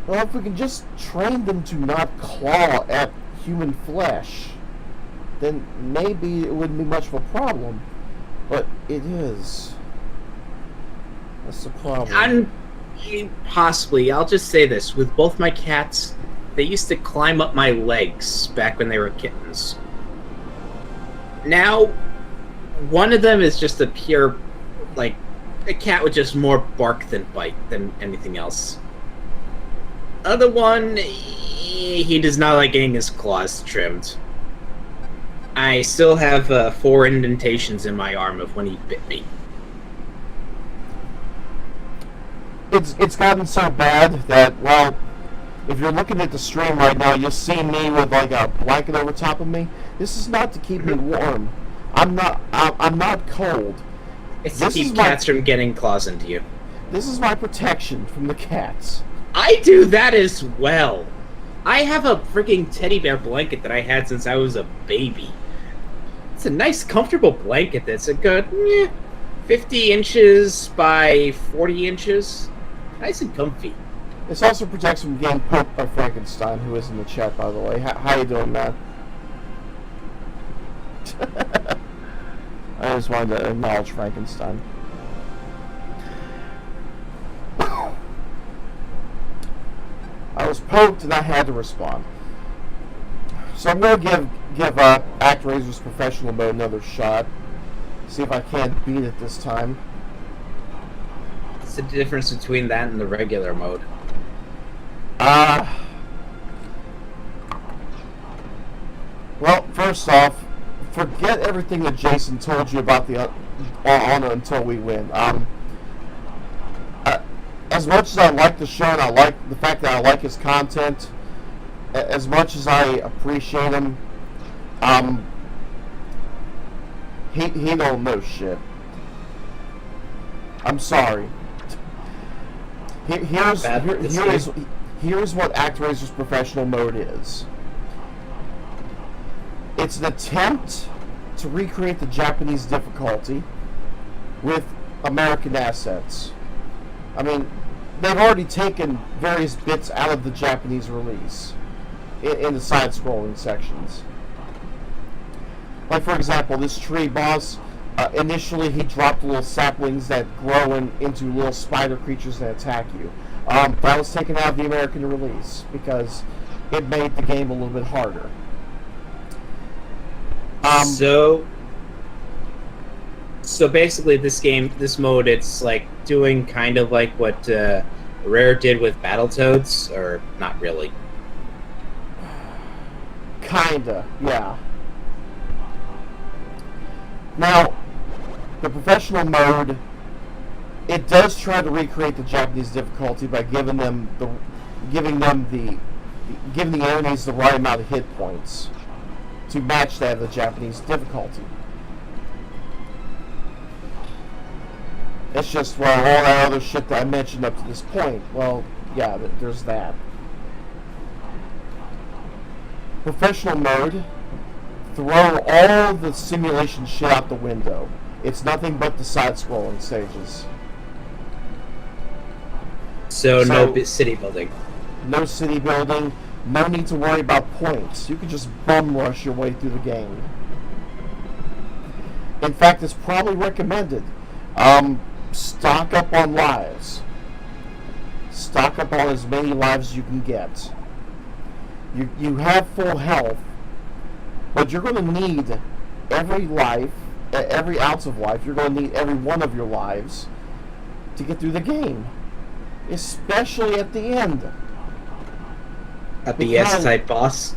Well, if we can just train them to not claw at human flesh, then maybe it wouldn't be much of a problem. But it is. That's the problem. Possibly. I'll just say this: with both my cats, they used to climb up my legs back when they were kittens. Now, one of them is just a pure, like, a cat with just more bark than bite than anything else. Other one, he does not like getting his claws trimmed. I still have 4 indentations in my arm of when he bit me. It's gotten so bad that, well, if you're looking at the stream right now, you'll see me with like a blanket over top of me. This is not to keep me warm. I'm not cold. It's to keep cats from getting claws into you. This is my protection from the cats. I do that as well. I have a freaking teddy bear blanket that I had since I was a baby. It's a nice, comfortable blanket that's a good 50 inches by 40 inches. Nice and comfy. This also protects from getting poked by Frankenstein, who is in the chat, by the way. How you doing, man? I just wanted to acknowledge Frankenstein. I was poked and I had to respond. So I'm going to give Actraiser's professional mode another shot. See if I can't beat it this time. What's the difference between that and the regular mode? Well, first off, forget everything that Jason told you about the Honor Until We Win. As much as I like the show and I like the fact that I like his content, as much as I appreciate him, he don't know shit. I'm sorry. Here's what Actraiser's professional mode is. It's an attempt to recreate the Japanese difficulty with American assets. I mean, they've already taken various bits out of the Japanese release in the side-scrolling sections. Like, for example, this tree boss, initially he dropped little saplings that grow into little spider creatures that attack you. That was taken out of the American release because it made the game a little bit harder. So basically, this mode, it's like doing kind of like what Rare did with Battletoads, or not really? Kinda, yeah. Now, the professional mode, it does try to recreate the Japanese difficulty by giving the enemies the right amount of hit points to match that of the Japanese difficulty. It's just, well, all that other shit that I mentioned up to this point. Well, yeah, there's that. Professional mode, throw all the simulation shit out the window. It's nothing but the side-scrolling stages. So no city building. No city building. No need to worry about points. You can just bum rush your way through the game. In fact, it's probably recommended. Stock up on lives. Stock up on as many lives as you can get. You have full health, but you're going to need every life, every ounce of life. You're going to need every one of your lives to get through the game, especially at the end. At the S-type boss.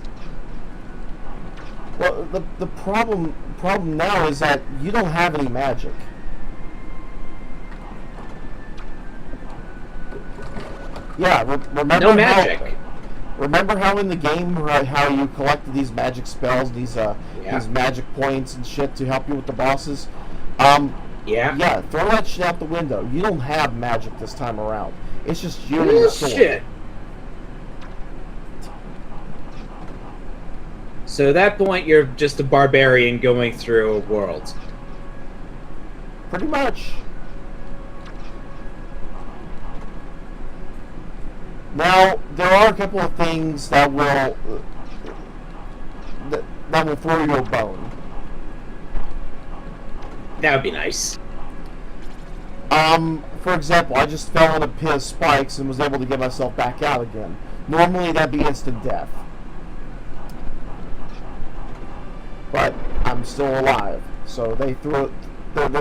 Well, the problem now is that you don't have any magic. Yeah, remember no magic. Remember how in the game, how you collected these magic spells, these magic points and shit to help you with the bosses? Yeah, throw that shit out the window. You don't have magic this time around. It's just you and your sword. Shit. So at that point, you're just a barbarian going through a world. Pretty much. Now, there are a couple of things that will throw you a bone. That would be nice. For example, I just fell in a pit of spikes and was able to get myself back out again. Normally, that'd be instant death. But I'm still alive, so they're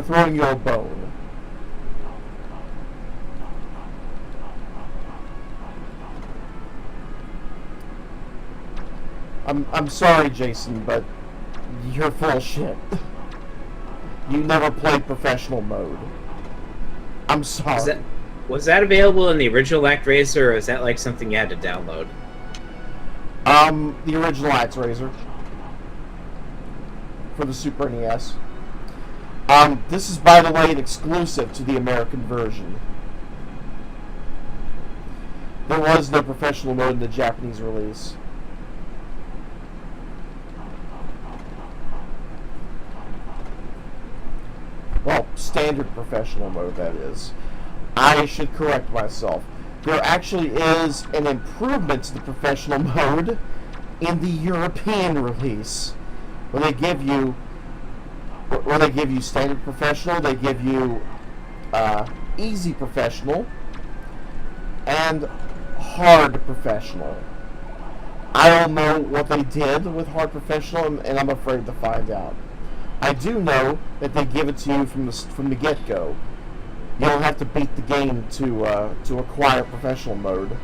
throwing you a bone. I'm sorry, Jason, but you're full of shit. You never played professional mode. I'm sorry. Was that available in the original Actraiser, or is that like something you had to download? The original Actraiser for the Super NES. This is, by the way, an exclusive to the American version. There was no professional mode in the Japanese release. Well, standard professional mode, that is. I should correct myself. There actually is an improvement to the professional mode in the European release, where they give you standard professional, they give you easy professional, and hard professional. I don't know what they did with hard professional, and I'm afraid to find out. I do know that they give it to you from the get-go. You don't have to beat the game to acquire professional mode.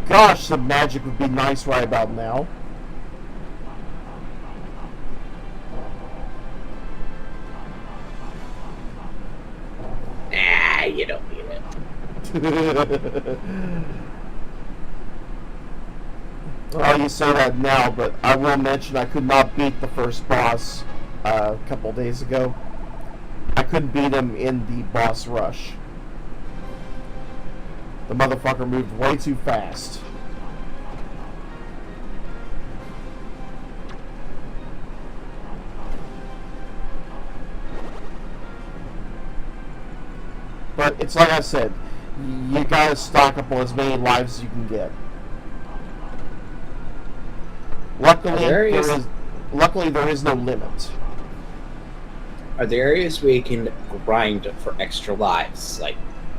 Gosh, some magic would be nice right about now. Nah, you don't need it. Well, you say that now, but I will mention I could not beat the first boss a couple days ago. I couldn't beat him in the boss rush. The motherfucker moved way too fast. But it's like I said, you gotta stock up on as many lives as you can get. Luckily, there is no limit. Are there areas where you can grind for extra lives? Like,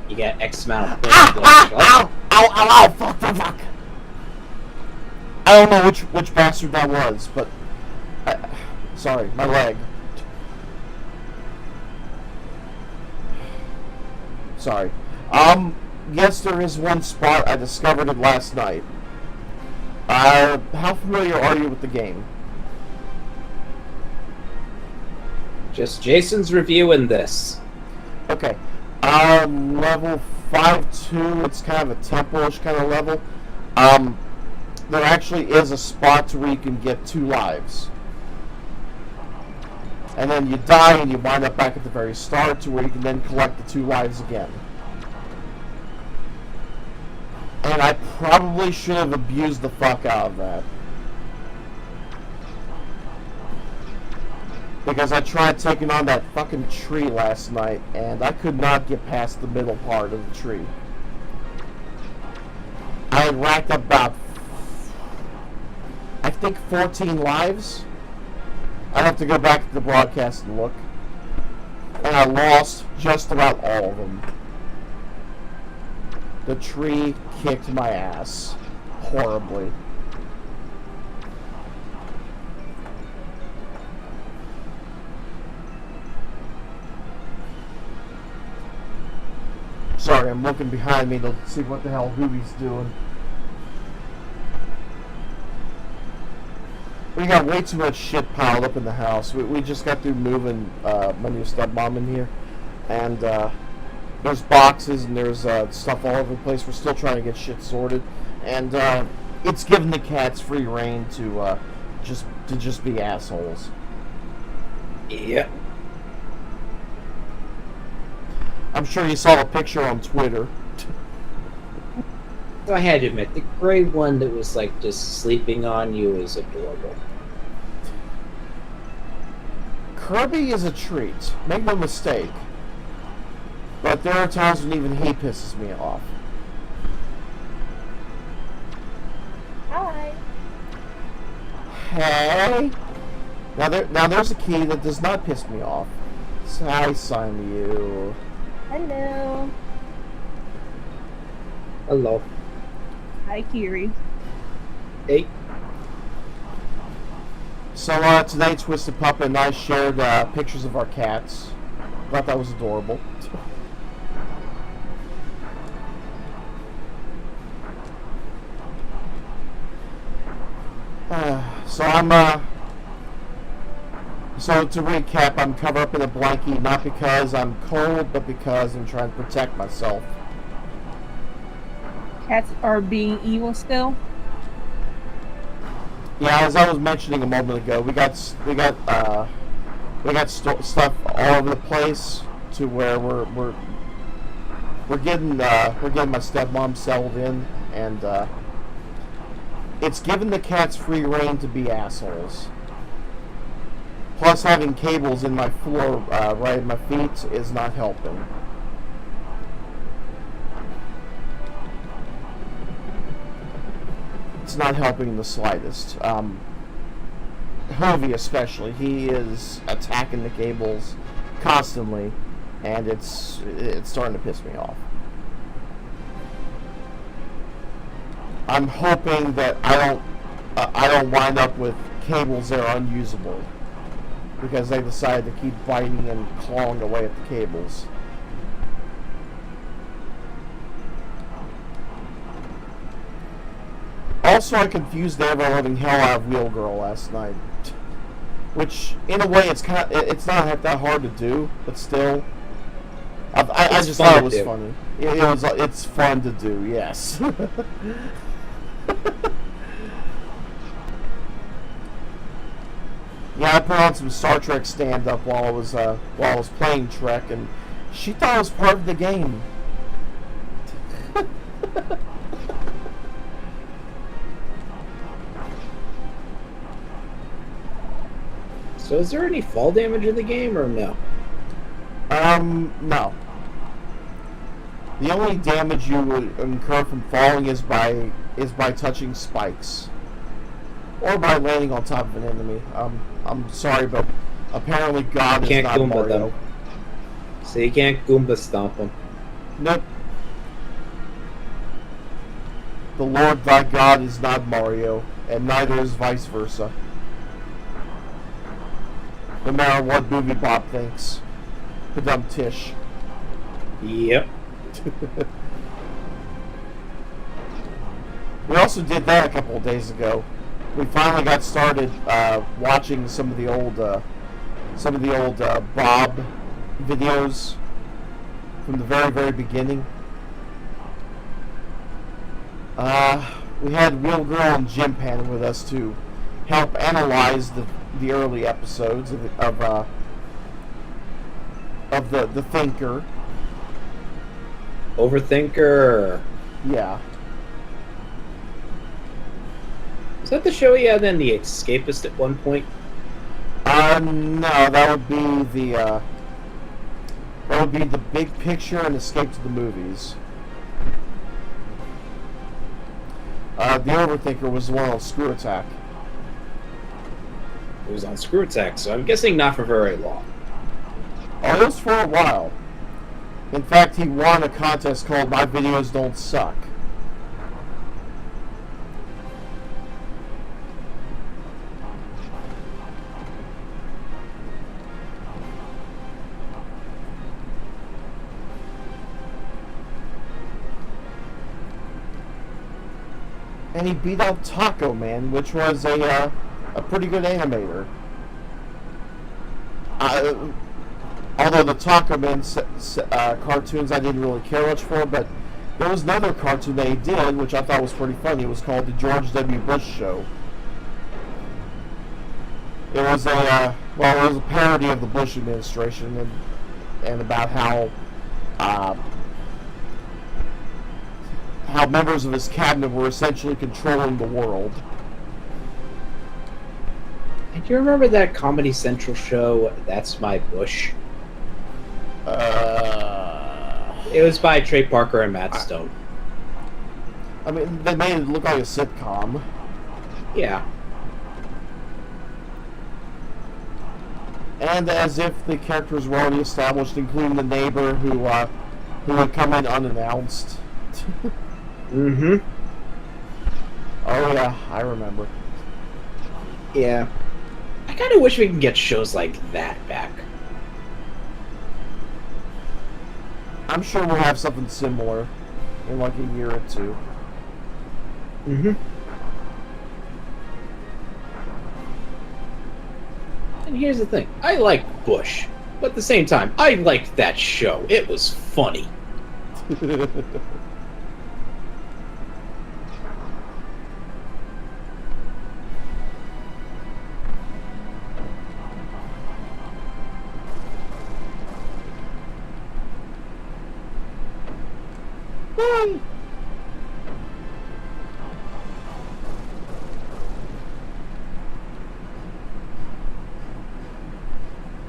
you get X amount of points. Ow, fuck. I don't know which bastard that was, but... sorry, my leg. Sorry. Yes, there is one spot. I discovered it last night. How familiar are you with the game? Just Jason's review in this. Okay. Level 5-2, it's kind of a temple-ish kind of level. There actually is a spot where you can get 2 lives. And then you die and you wind up back at the very start to where you can then collect the 2 lives again. And I probably should have abused the fuck out of that. Because I tried taking on that fucking tree last night, and I could not get past the middle part of the tree. I had racked up about, I think, 14 lives. I'd have to go back to the broadcast and look. And I lost just about all of them. The tree kicked my ass horribly. Sorry, I'm looking behind me to see what the hell Hoobie's doing. We got way too much shit piled up in the house. We just got through moving my new stepmom in here. And there's boxes and there's stuff all over the place. We're still trying to get shit sorted. And it's giving the cats free reign to just be assholes. Yeah. I'm sure you saw the picture on Twitter. So I had to admit, the gray one that was like just sleeping on you is adorable. Kirby is a treat. Make no mistake. But there are times when even he pisses me off. Hi. Hey. Now there's a key that does not piss me off. So I sign you. Hello. Hello. Hi, Kiri. Hey. So today Twisted Puppet and I shared pictures of our cats. Thought that was adorable. So to recap, I'm covered up in a blankie, not because I'm cold, but because I'm trying to protect myself. Cats are being evil still. Yeah, as I was mentioning a moment ago, we got stuff all over the place to where we're getting my stepmom settled in, and it's given the cats free reign to be assholes. Plus, having cables in my floor right at my feet is not helping. It's not helping in the slightest. Hovey especially, he is attacking the cables constantly, and it's starting to piss me off. I'm hoping that I don't wind up with cables that are unusable, because they decided to keep biting and clawing away at the cables. Also, I confused the ever-loving hell out of Wheel Girl last night, which, in a way, it's not that hard to do, but still, I just thought it was funny. It's fun to do, yes. Yeah, I put on some Star Trek stand-up while I was playing Trek, and she thought it was part of the game. So is there any fall damage in the game or no? No. The only damage you would incur from falling is by touching spikes, or by landing on top of an enemy. I'm sorry, but apparently God is not Goomba Mario. them. So you can't Goomba stomp them. Nope. The Lord thy God is not Mario, and neither is vice versa. No matter what Movie Bob thinks. The dumb Tish. Yep. We also did that a couple of days ago. We finally got started watching some of the old Bob videos from the very, very beginning. We had Wheel Girl and Jim Pan with us to help analyze the early episodes of the Thinker. Overthinker. Yeah. Is that the show he had in The Escapist at one point? No, that would be the Big Picture and Escape to the Movies. The Overthinker was the one on Screw Attack. It was on Screw Attack, so I'm guessing not for very long. Oh, it was for a while. In fact, he won a contest called My Videos Don't Suck. And he beat out Taco Man, which was a pretty good animator. Although the Taco Man cartoons I didn't really care much for, but there was another cartoon that he did, which I thought was pretty funny. It was called The George W. Bush Show. It was a parody of the Bush administration and about how members of his cabinet were essentially controlling the world. And do you remember that Comedy Central show, That's My Bush? It was by Trey Parker and Matt Stone. I mean, they made it look like a sitcom. Yeah. And as if the characters were already established, including the neighbor who would come in unannounced. Mm-hmm. Oh yeah, I remember. Yeah. I kind of wish we could get shows like that back. I'm sure we'll have something similar in like a year or two. Mm-hmm. And here's the thing. I like Bush. But at the same time, I liked that show. It was funny.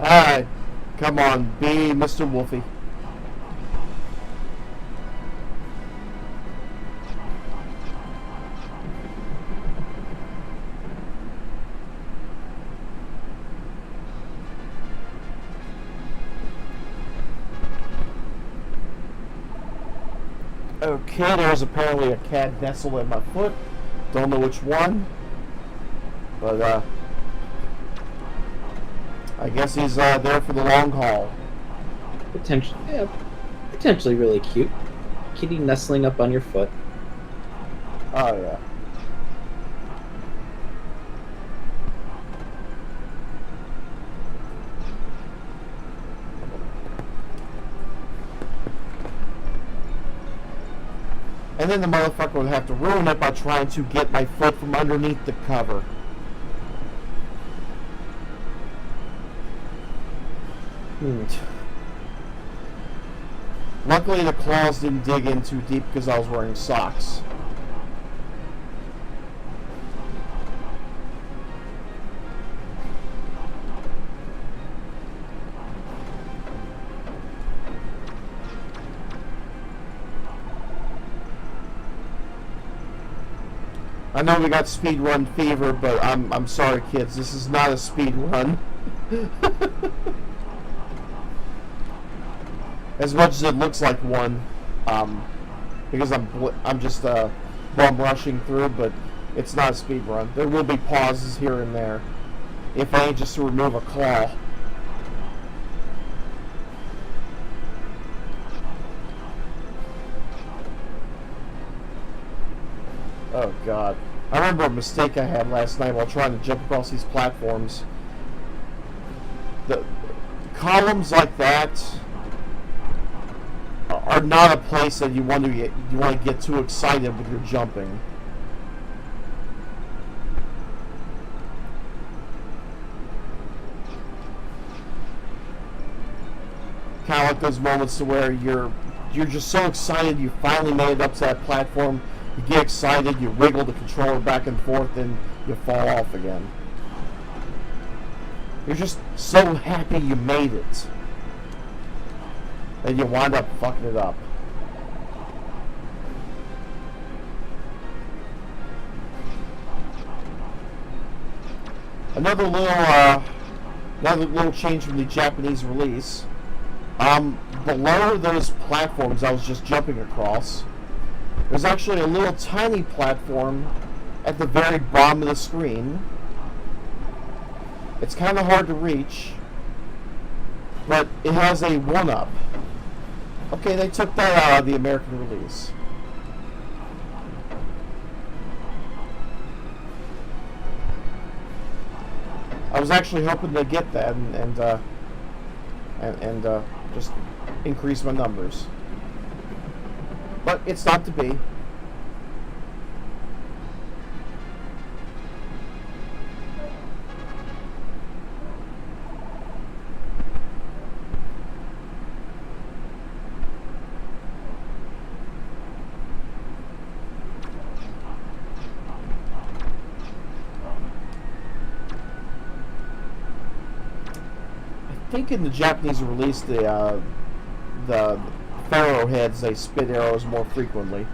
Alright, come on, be Mr. Wolfie. Okay, there's apparently a cat nestled at my foot. Don't know which one. But, I guess he's there for the long haul. Potentially really cute. Kitty nestling up on your foot. Oh, yeah. And then the motherfucker would have to ruin it by trying to get my foot from underneath the cover. Luckily the claws didn't dig in too deep because I was wearing socks. I know we got speedrun fever, but I'm sorry, kids. This is not a speedrun. As much as it looks like one, because I'm just bum rushing through, but it's not a speedrun. There will be pauses here and there, if only just to remove a claw. Oh god. I remember a mistake I had last night while trying to jump across these platforms. The columns like that are not a place that you want to get too excited with your jumping. Kind of like those moments to where you're just so excited you finally made it up to that platform. You get excited, you wiggle the controller back and forth, and you fall off again. You're just so happy you made it. And you wind up fucking it up. Another little change from the Japanese release. Below those platforms I was just jumping across, there's actually a little tiny platform at the very bottom of the screen. It's kind of hard to reach, but it has a 1-up. Okay, they took that out of the American release. I was actually hoping to get that and just increase my numbers. But it's not to be. I think in the Japanese release, the Pharaoh-heads, they spit arrows more frequently.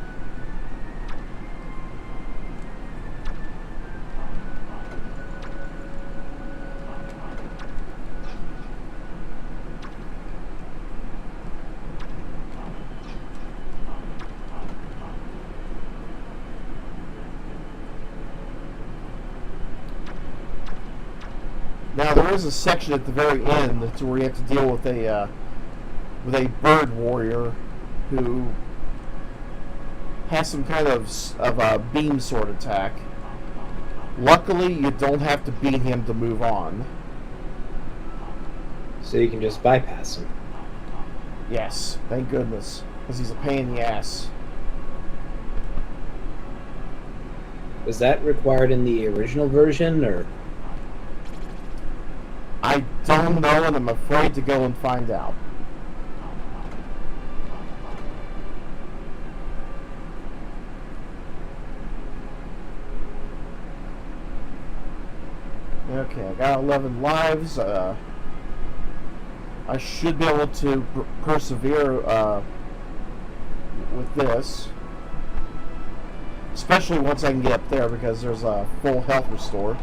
Now there is a section at the very end where you have to deal with a bird warrior who has some kind of a beam sword attack. Luckily, you don't have to beat him to move on. So you can just bypass him. Yes, thank goodness, because he's a pain in the ass. Was that required in the original version, or? I don't know, and I'm afraid to go and find out. Okay, I got 11 lives. I should be able to persevere with this. Especially once I can get up there, because there's a full health restore.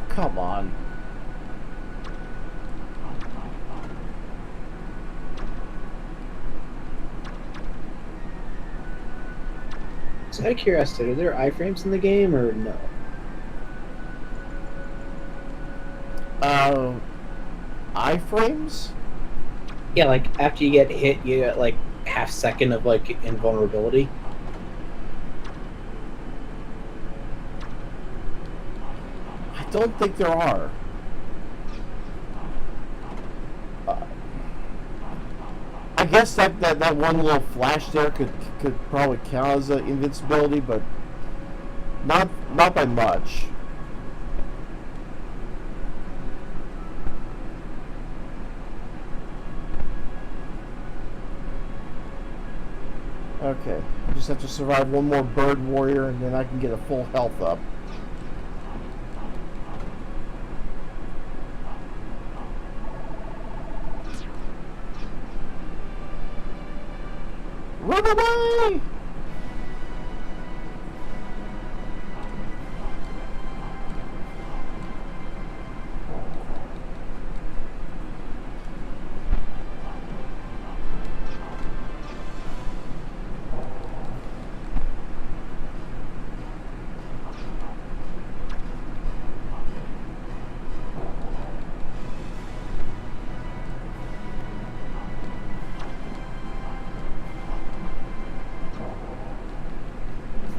Come on. So out of curiosity, are there iframes in the game or no? Iframes? Yeah, like after you get hit, you get like half second of like invulnerability. I don't think there are. I guess that one little flash there could probably count as an invincibility, but not by much. Okay, I just have to survive one more bird warrior, and then I can get a full health up. Run away!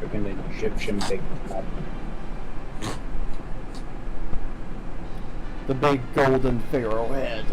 Freaking Egyptian big god. The big golden pharaoh head.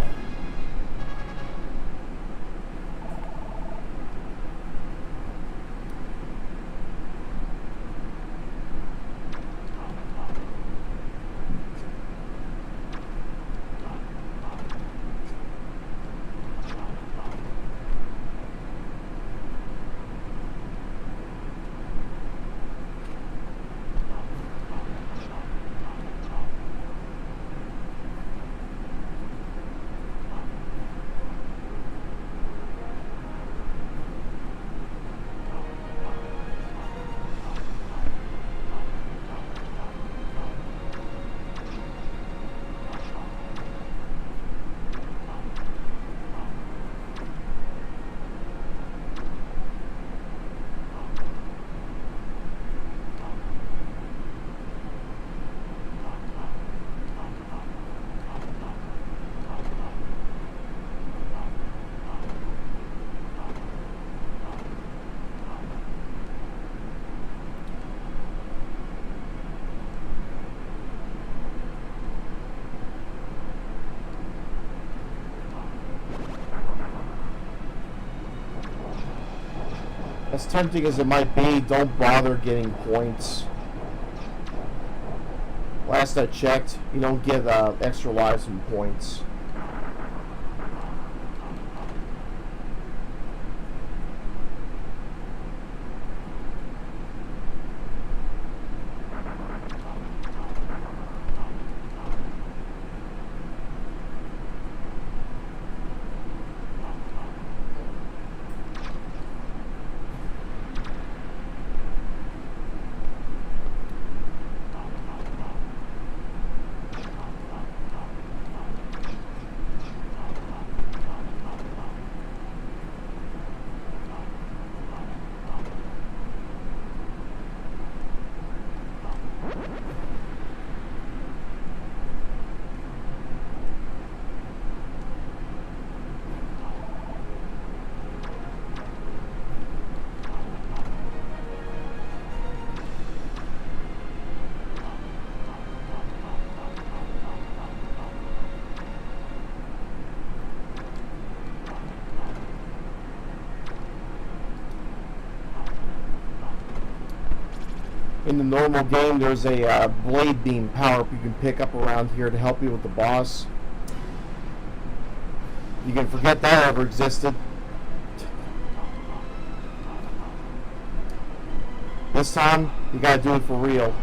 As tempting as it might be, don't bother getting points. Last I checked, you don't get extra lives and points. In the normal game, there's a blade beam power-up you can pick up around here to help you with the boss. You can forget that ever existed. This time, you gotta do it for real.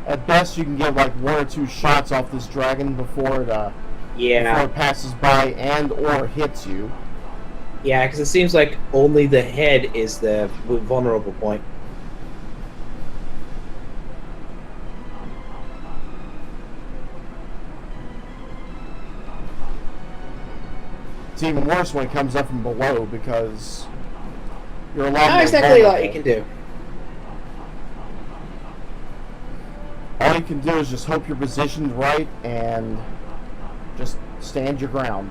At best, you can get like 1 or 2 shots off this dragon before it passes by and or hits you. Yeah, because it seems like only the head is the vulnerable point. It's even worse when it comes up from below because you're a lot more Not exactly a lot vulnerable. you can do. All you can do is just hope you're positioned right and just stand your ground.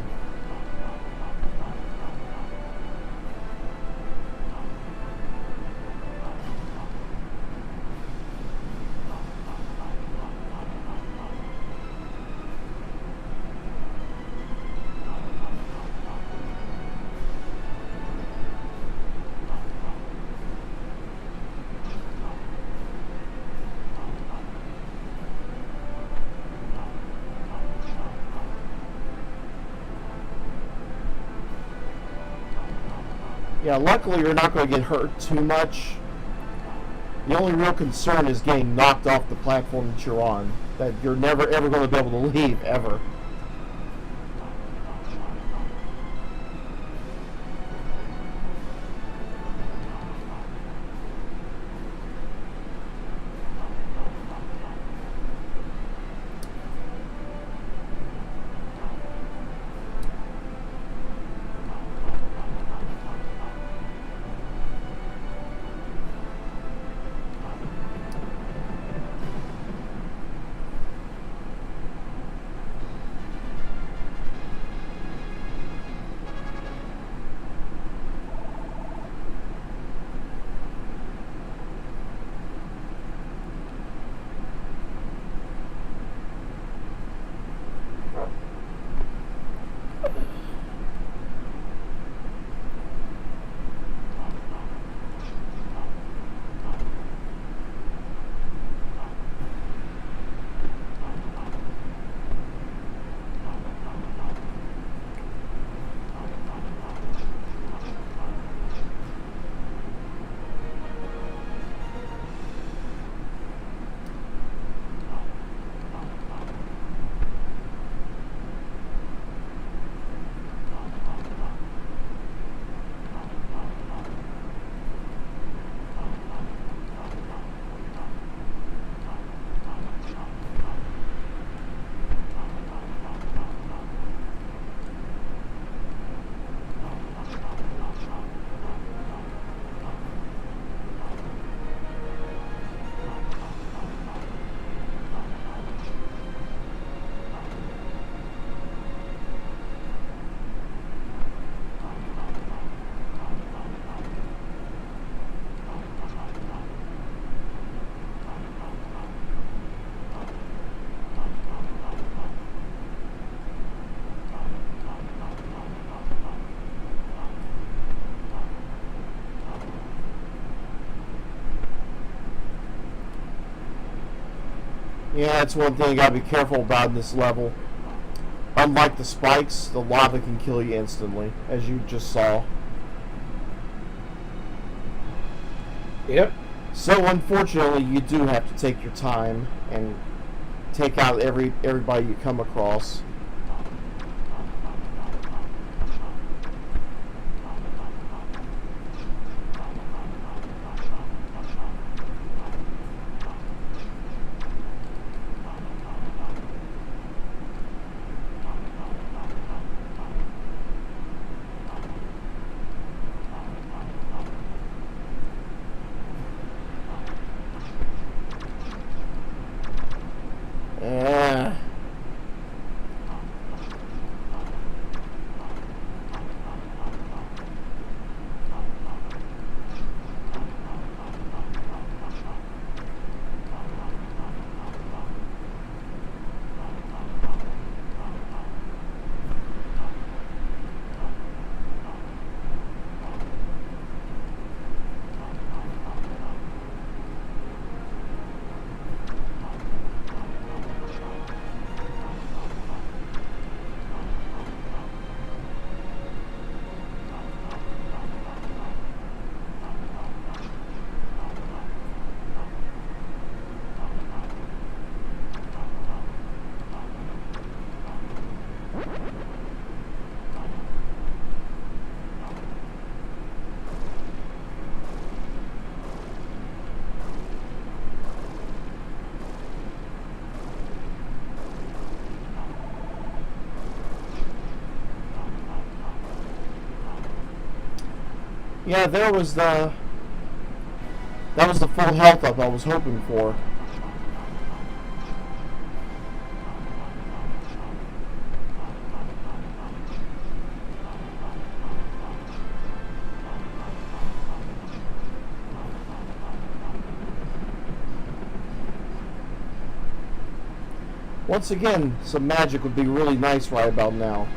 Yeah, luckily you're not going to get hurt too much. The only real concern is getting knocked off the platform that you're on. That you're never ever going to be able to leave, ever. Yeah, that's one thing you gotta be careful about in this level. Unlike the spikes, the lava can kill you instantly, as you just saw. Yep. So unfortunately, you do have to take your time and take out everybody you come across. Uh, yeah, that was the full health up I was hoping for. Once again, some magic would be really nice right about now.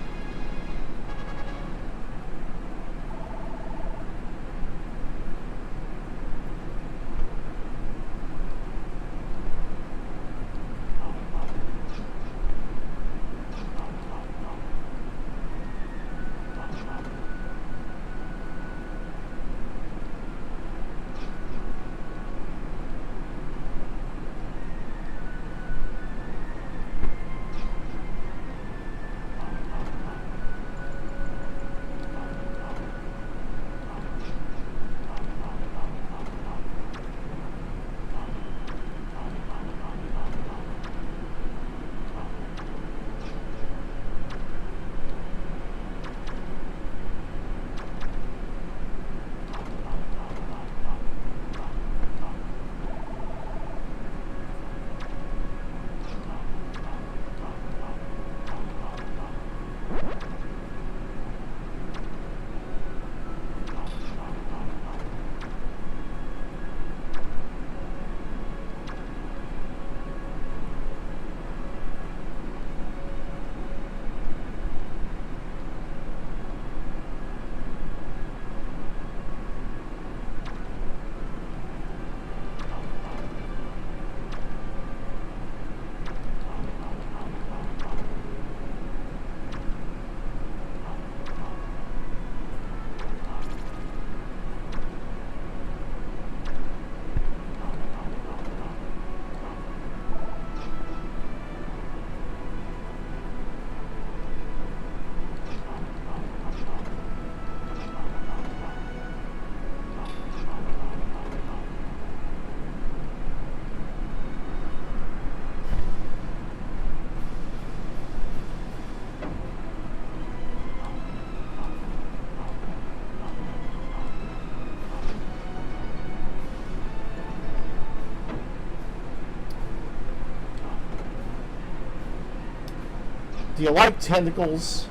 Do you like tentacles?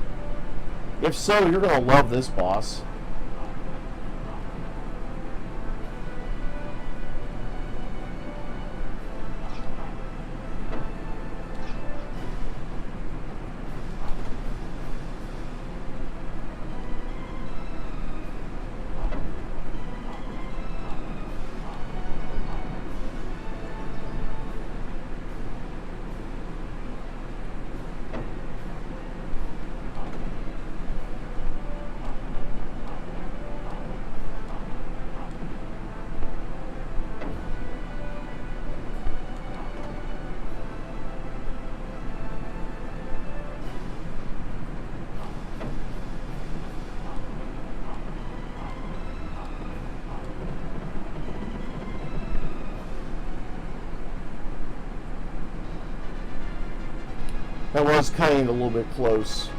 If so, you're gonna love this boss. That was cutting a little bit close.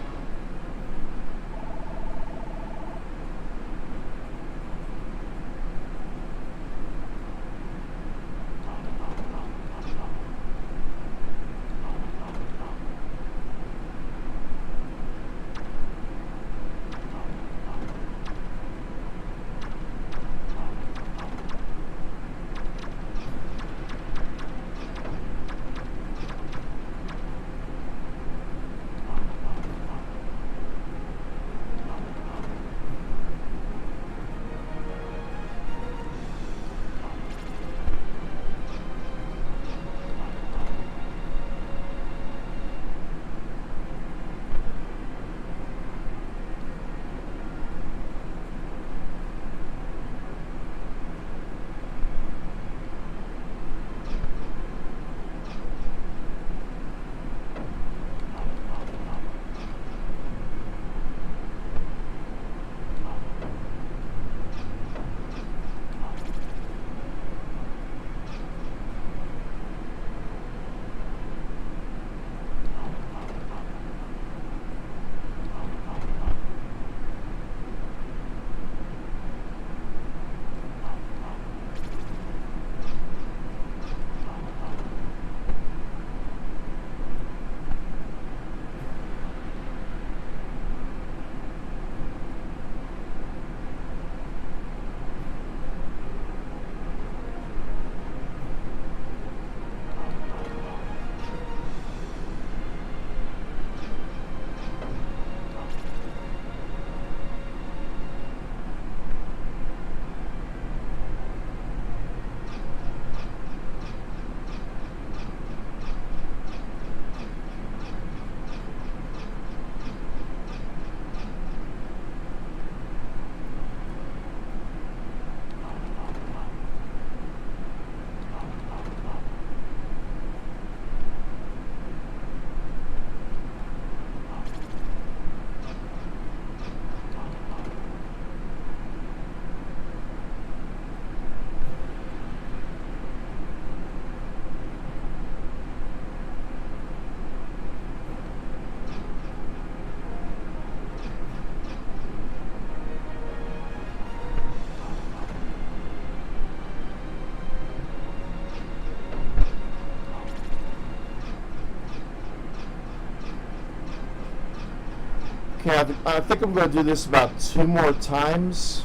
Okay, I think I'm going to do this about 2 more times,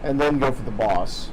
and then go for the boss.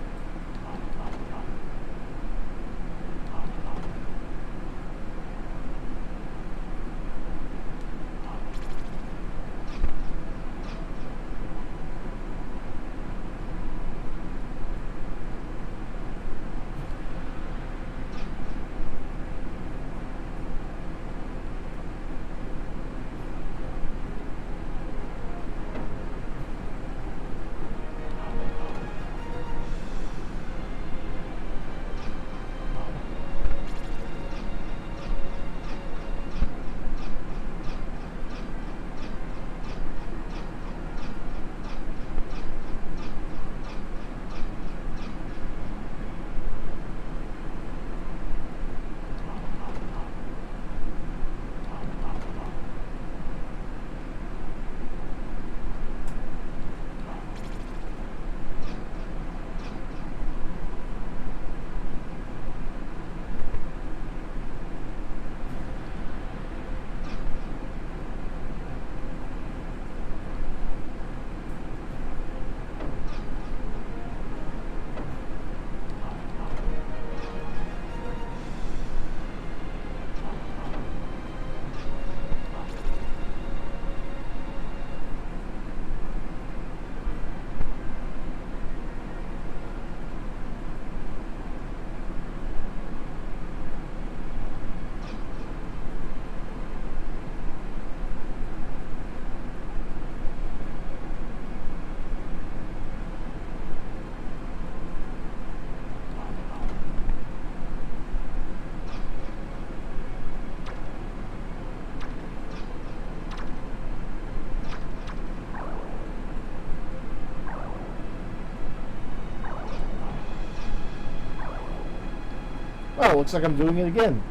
Oh, looks like I'm doing it again.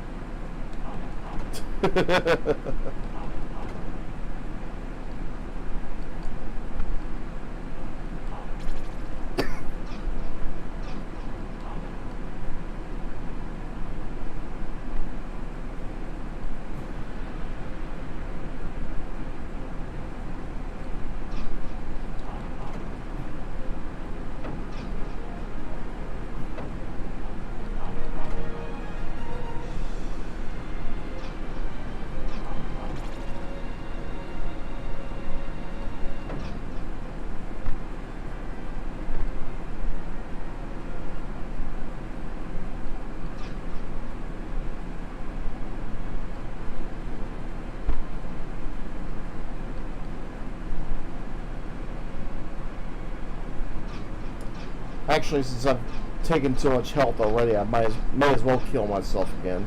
Actually, since I've taken too much health already, I may as well kill myself again.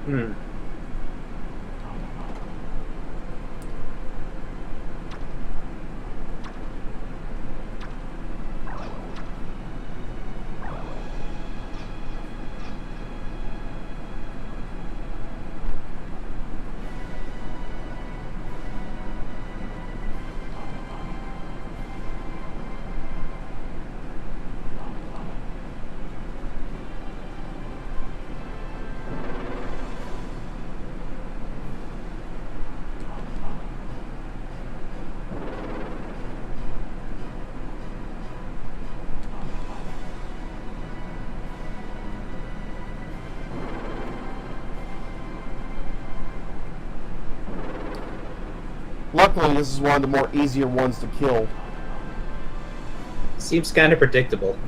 Hmm. Luckily, this is one of the more easier ones to kill. Seems kind of predictable.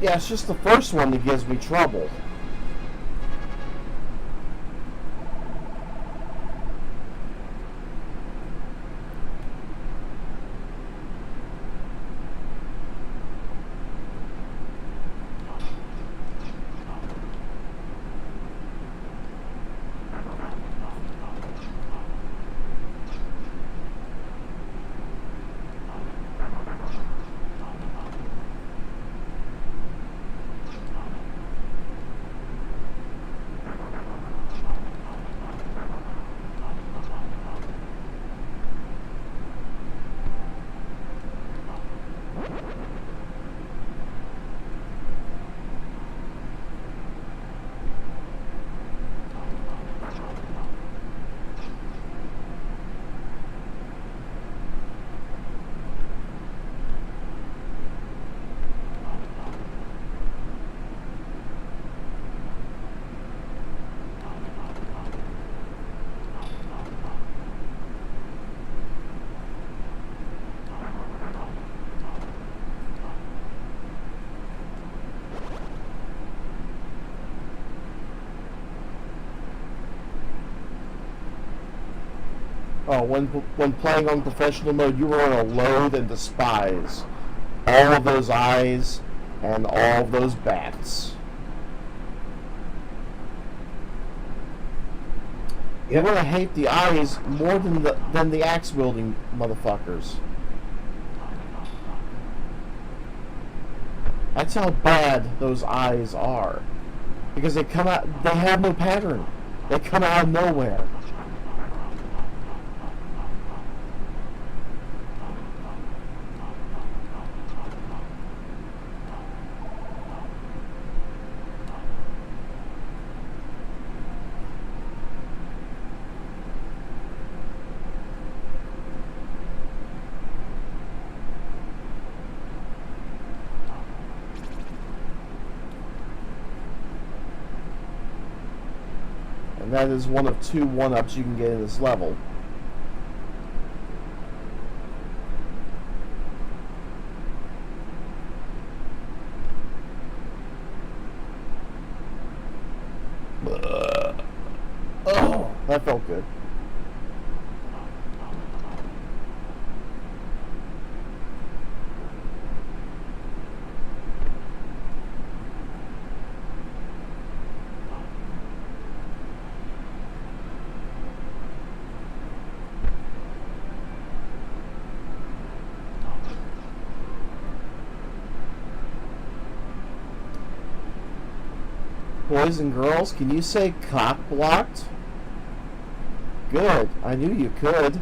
Yeah, it's just the first one that gives me trouble. Oh, when playing on professional mode, you were going to loathe and despise all of those eyes and all of those bats. You're going to hate the eyes more than the axe wielding motherfuckers. That's how bad those eyes are, because they come out. They have no pattern. They come out of nowhere. And that is one of 2 1-ups you can get in this level. Oh, that felt good. Boys and girls, can you say cock blocked? Good. I knew you could.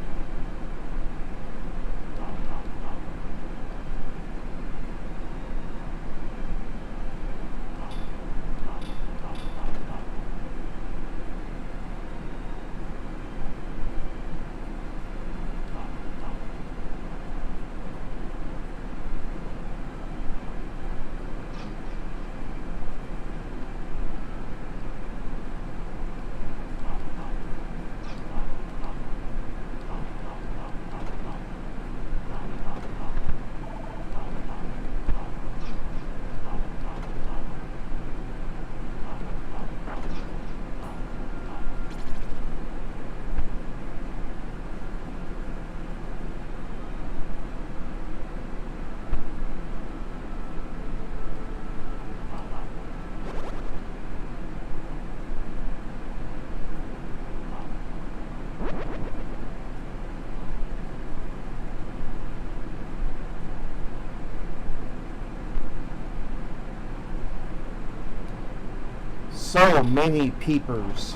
So many peepers.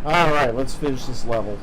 Alright, let's finish this level.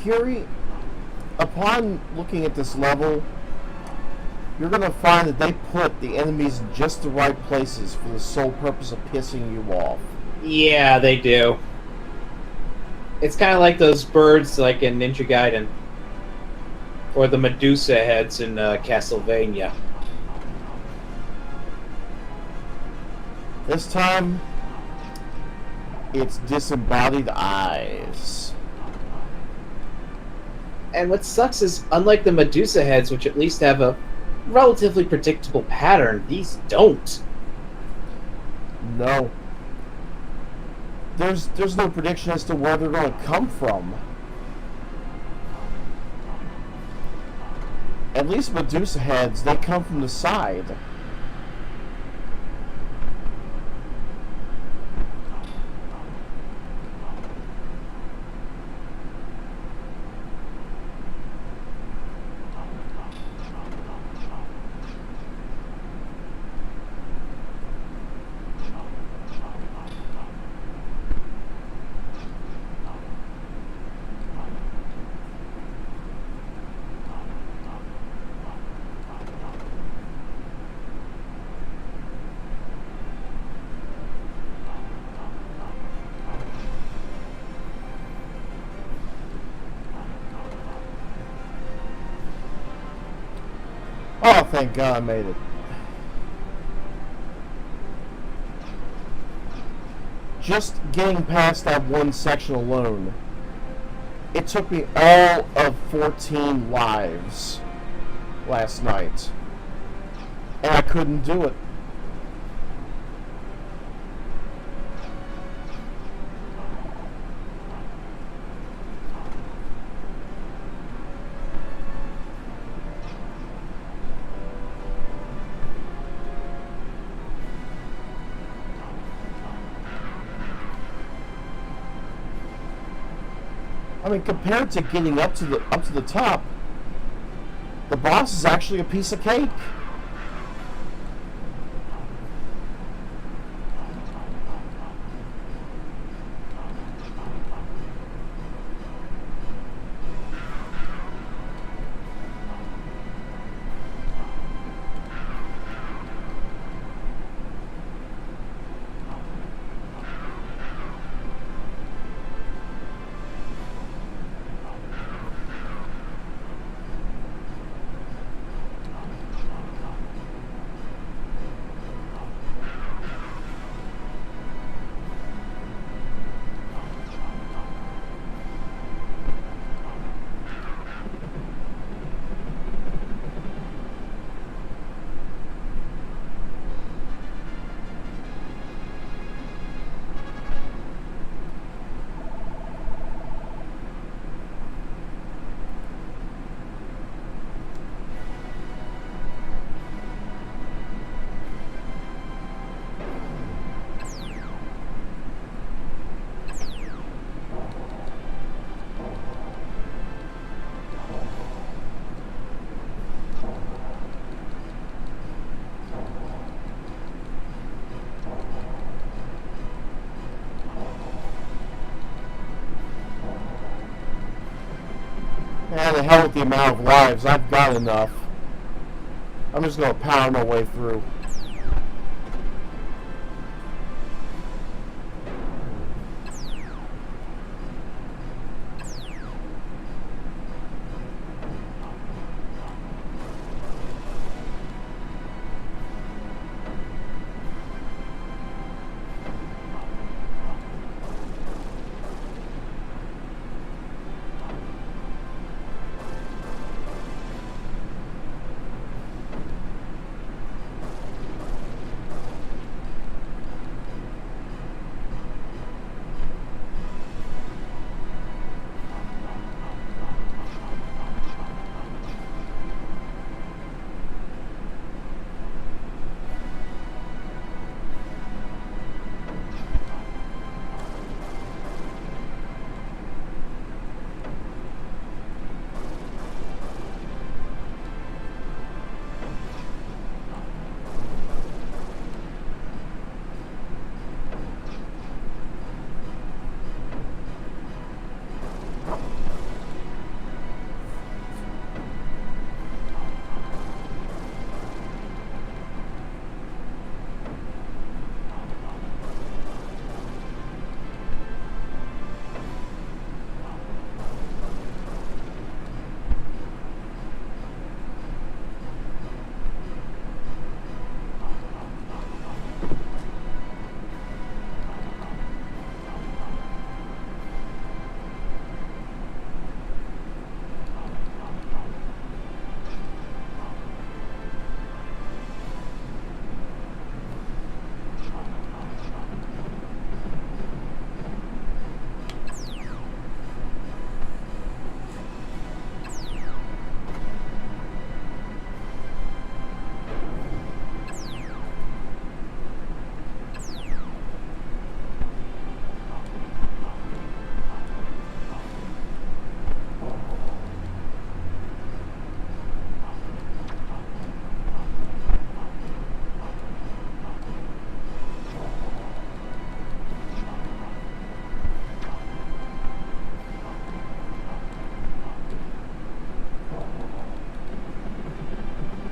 Curie, upon looking at this level, you're going to find that they put the enemies in just the right places for the sole purpose of pissing you off. Yeah, they do. It's kind of like those birds, like in Ninja Gaiden, or the Medusa heads in Castlevania. This time, it's disembodied eyes. And what sucks is, unlike the Medusa heads, which at least have a relatively predictable pattern, these don't. No. There's no prediction as to where they're going to come from. At least Medusa heads, they come from the side. Oh, thank God I made it. Just getting past that one section alone, it took me all of 14 lives last night. And I couldn't do it. I mean, compared to getting up to the top, the boss is actually a piece of cake. Man, the hell with the amount of lives. I've got enough. I'm just going to power my way through.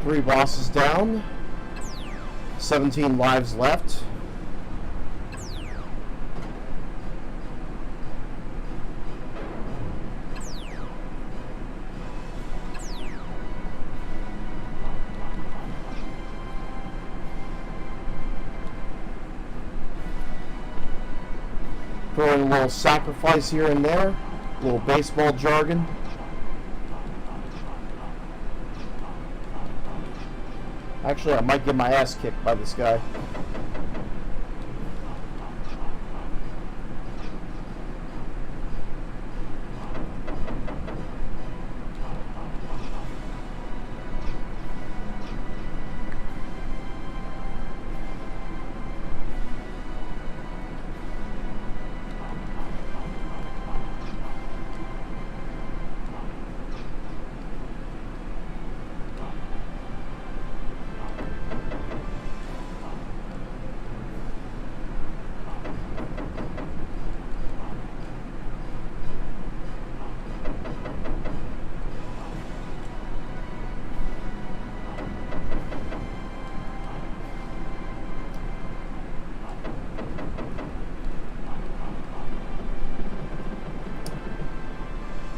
3 bosses down. 17 lives left. Throwing a little sacrifice here and there. A little baseball jargon. Actually, I might get my ass kicked by this guy.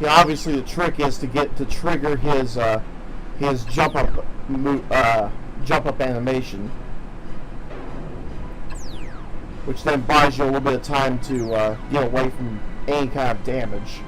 Yeah, obviously the trick is to get to trigger his jump up animation, which then buys you a little bit of time to get away from any kind of damage.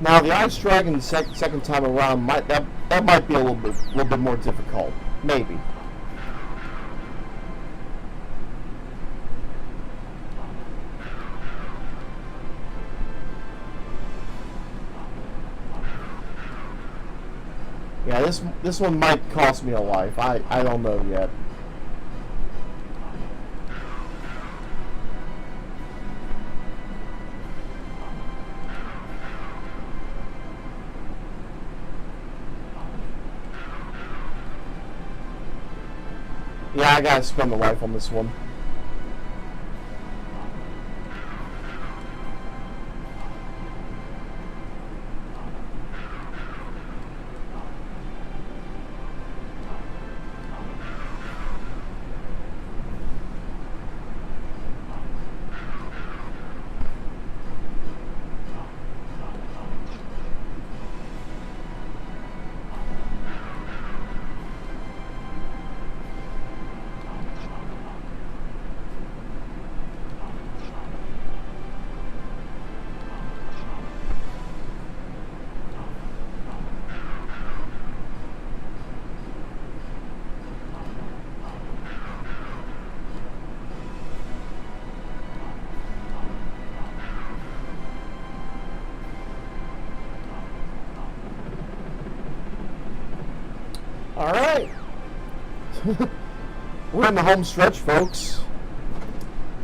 Now the Ice Dragon the second time around that might be a little bit more difficult, maybe. Yeah, this one might cost me a life. I don't know yet. Yeah, I gotta spend the life on this one. Alright. We're in the home stretch, folks.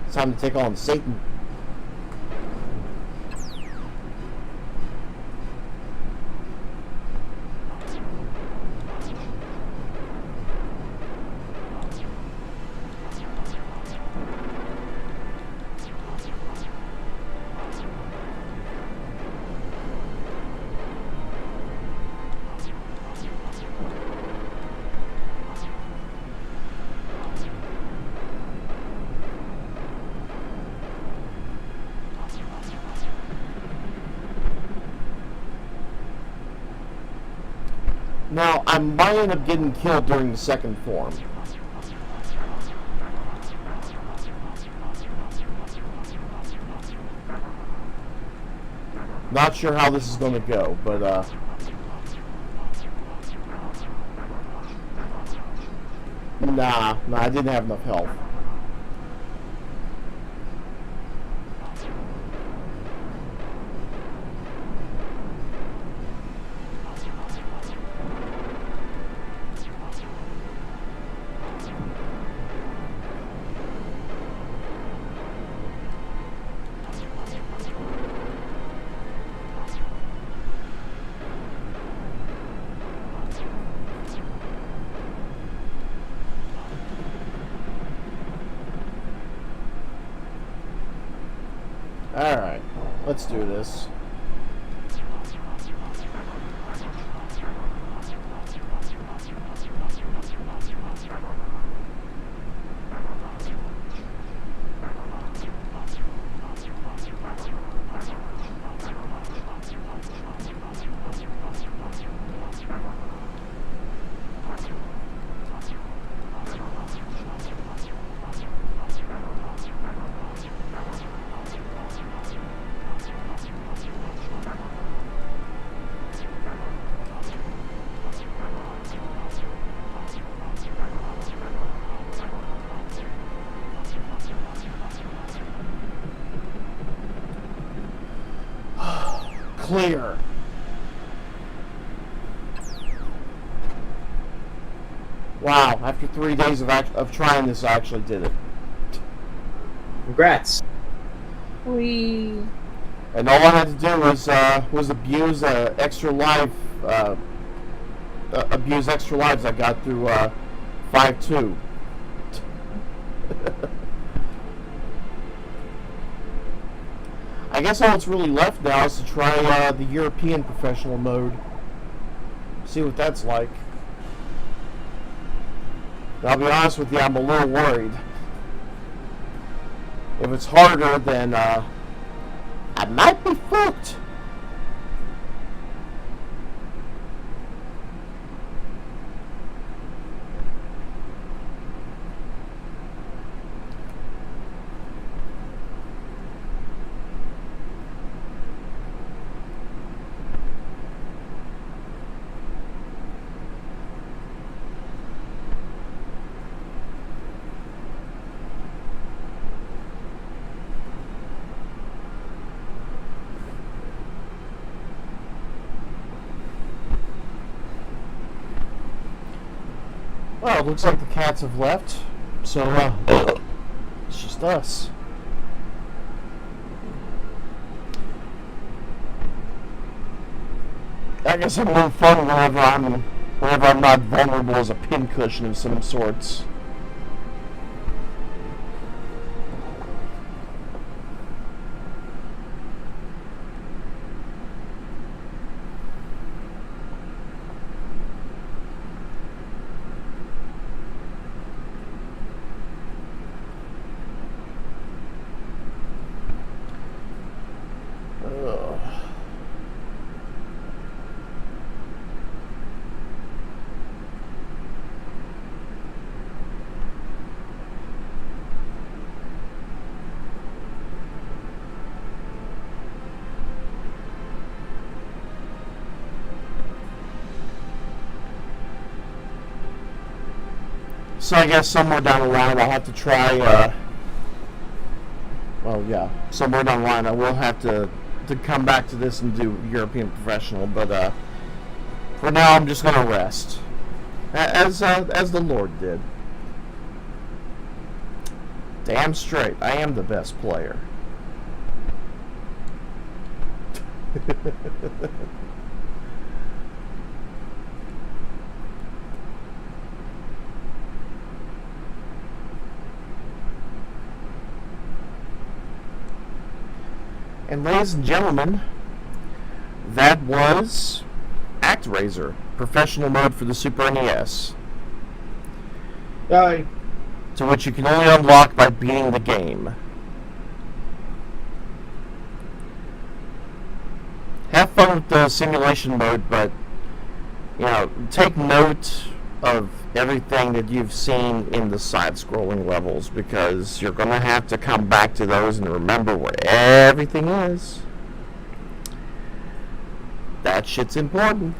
It's time to take on Satan. Now, I might end up getting killed during the second form. Not sure how this is going to go, but, Nah, I didn't have enough health. Alright, let's do this. Clear. Wow, after 3 days of trying this, I actually did it. Congrats. We. And all I had to do was abuse extra life, abuse extra lives I got through 5-2. I guess all that's really left now is to try the European professional mode. See what that's like. And I'll be honest with you, I'm a little worried. If it's harder, then I might be fucked. Well, it looks like the cats have left, so it's just us. I guess I'm a little fun whenever I'm not vulnerable as a pincushion of some sorts. So I guess somewhere down the line I'll have to try, well, yeah, somewhere down the line I will have to come back to this and do European Professional, but for now I'm just going to rest, as the Lord did. Damn straight, I am the best player. And ladies and gentlemen, that was Actraiser, professional mode for the Super NES. Bye. To which you can only unlock by beating the game. Have fun with the simulation mode, but take note of everything that you've seen in the side-scrolling levels, because you're going to have to come back to those and remember where everything is. That shit's important.